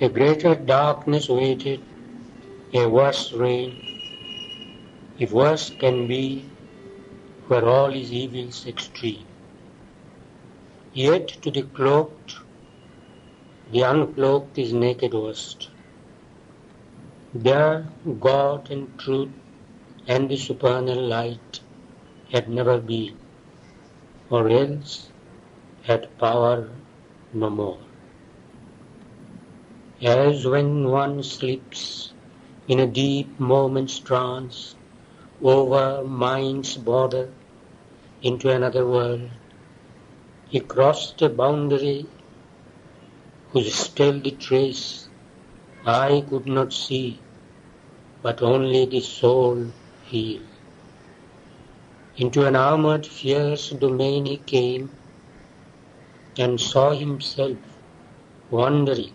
A greater darkness waited, a worse reign, if worse can be, where all is evil's extreme. Yet to the cloaked, the uncloaked is naked worst. There God and truth and the supernal light had never been, or else had power no more. As when one slips in a deep moment's trance over mind's border into another world, he crossed a boundary whose stealthy trace I could not see, but only the soul feel. Into an armored fierce domain he came, and saw himself wandering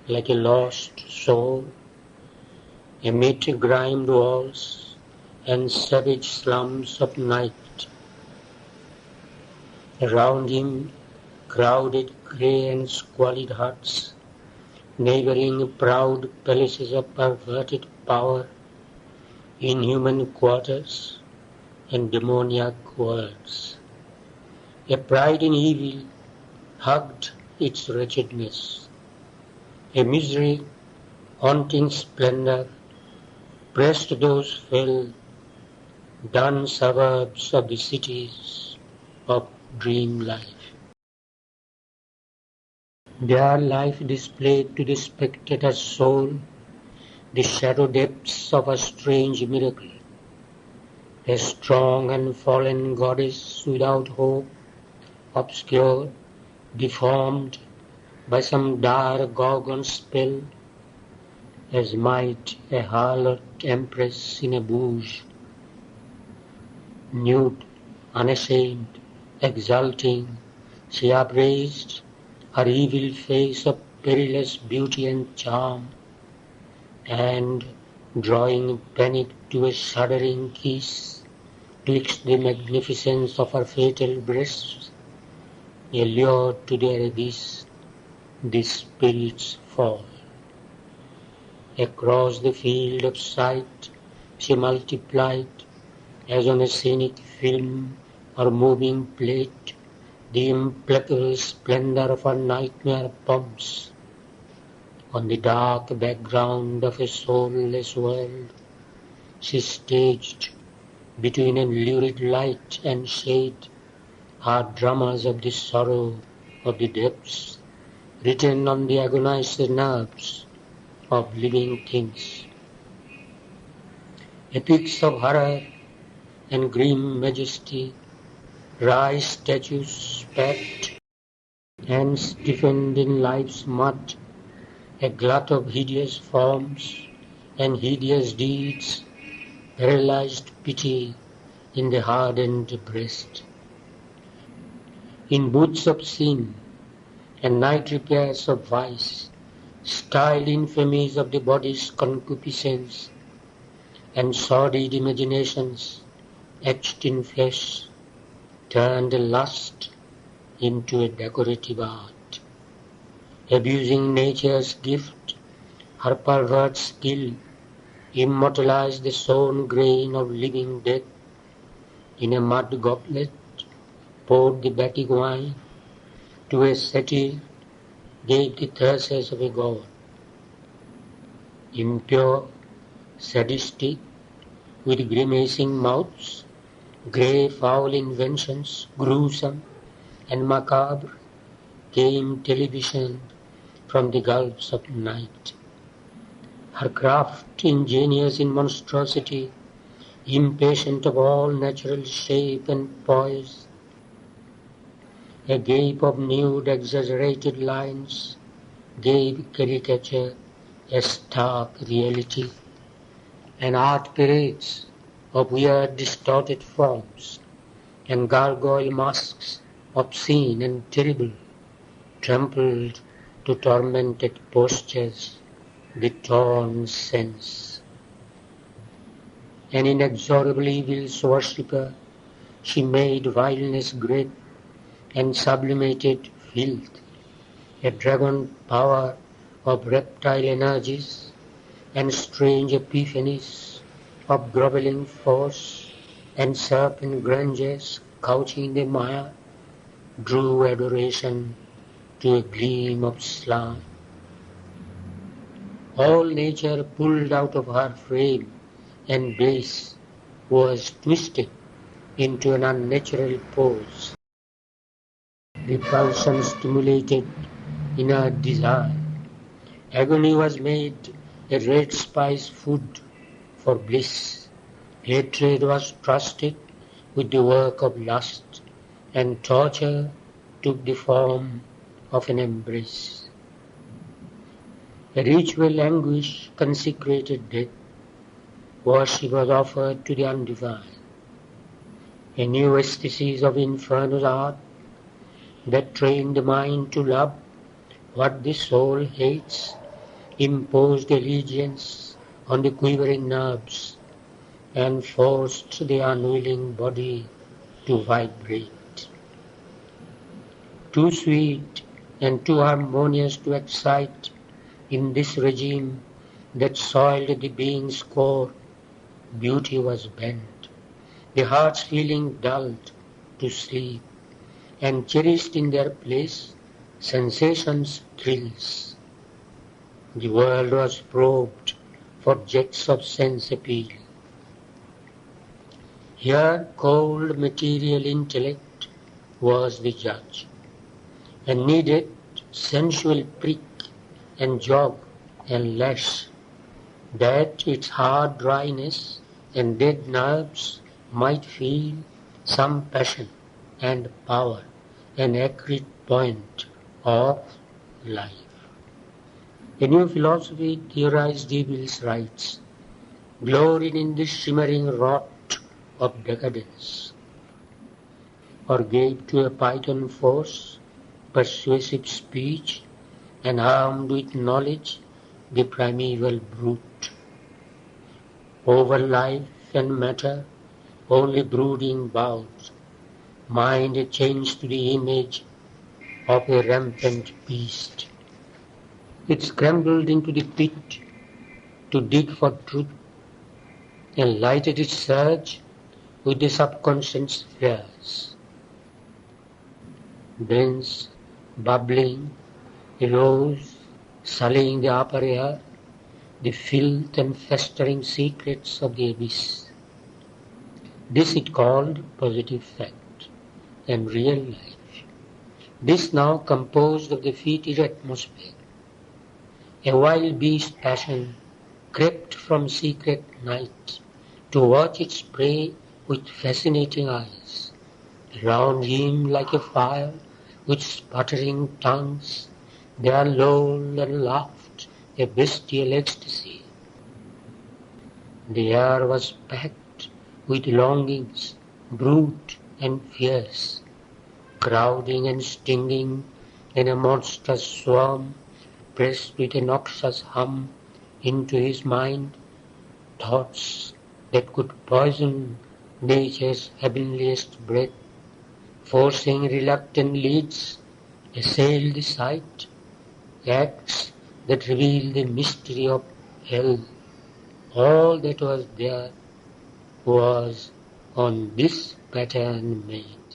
like a lost soul amid grimed walls and savage slums of night. Around him crowded grey and squalid huts, neighbouring proud palaces of perverted power, inhuman quarters, and demoniac worlds. A pride in evil hugged its wretchedness. A misery haunting splendour pressed those fell, dun suburbs of the cities of dream life. Their life displayed to the spectator's soul the shadow depths of a strange miracle. A strong and fallen goddess without hope, obscured, deformed by some dire gorgon spell, as might a harlot empress in a bouge, nude, unashamed, exulting, she upraised her evil face of perilous beauty and charm, and, drawing panic to a shuddering kiss twixt the magnificence of her fatal breasts, allured to their abyss the spirit's fall. Across the field of sight she multiplied, as on a scenic film or moving plate, the implacable splendor of her nightmare pomps. On the dark background of a soulless world, she staged, between a lurid light and shade, her dramas of the sorrow of the depths, written on the agonized nerves of living things. Epics of horror and grim majesty, rise statues spat and stiffened in life's mud, a glut of hideous forms and hideous deeds, paralyzed pity in the hardened breast. In booths of sin and night repairs of vice, styled infamies of the body's concupiscence, and sordid imaginations etched in flesh, turned lust into a decorative art. Abusing nature's gift, her pervert skill immortalized the sown grain of living death. In a mud goblet poured the batic wine, to a satyr gave the thyrses of a god. Impure, sadistic, with grimacing mouths, grey foul inventions, gruesome and macabre, came television from the gulfs of night. Her craft ingenious in monstrosity, impatient of all natural shape and poise, a gape of nude exaggerated lines gave caricature a stark reality, and art parades of weird distorted forms and gargoyle masks obscene and terrible trampled to tormented postures the torn sense. An inexorable evil's worshipper, she made vileness great and sublimated filth, a dragon power of reptile energies and strange epiphanies of groveling force and serpent grandeurs couching in the mire, drew adoration to a gleam of slant. All nature pulled out of her frame and base was twisted into an unnatural pose. Repulsion stimulated inner desire. Agony was made a red spice food for bliss. Hatred was trusted with the work of lust, and torture took the form of an embrace. A ritual anguish consecrated death. Worship was offered to the undivine. A new ecstasis of infernal art that trained the mind to love what the soul hates, imposed allegiance on the quivering nerves, and forced the unwilling body to vibrate. Too sweet and too harmonious to excite in this regime that soiled the being's core, beauty was bent, the heart's feeling dulled to sleep, and cherished in their place sensations' thrills. The world was probed for jets of sense appeal. Here cold material intellect was the judge, and needed sensual prick and jog and lash, that its hard dryness and dead nerves might feel some passion and power, an acrid point of life. A new philosophy theorized evil's rights, gloried in the shimmering rot of decadence, or gave to a python force, persuasive speech, and armed with knowledge the primeval brute. Over life and matter only brooding bowed, mind changed to the image of a rampant beast. It scrambled into the pit to dig for truth, and lighted its surge with the subconscious fears. Dense, bubbling, arose, sullying the upper air, the filth and festering secrets of the abyss. This it called positive fact and real life. This now composed of the fetid atmosphere. A wild beast passion crept from secret night to watch its prey with fascinating eyes. Around him like a fire with sputtering tongues, there lolled and laughed a bestial ecstasy. The air was packed with longings, brute and fierce, crowding and stinging in a monstrous swarm, pressed with a noxious hum into his mind, thoughts that could poison nature's heavenliest breath, forcing reluctant leads, assailed the sight, acts that revealed the mystery of hell. All that was there was on this pattern made.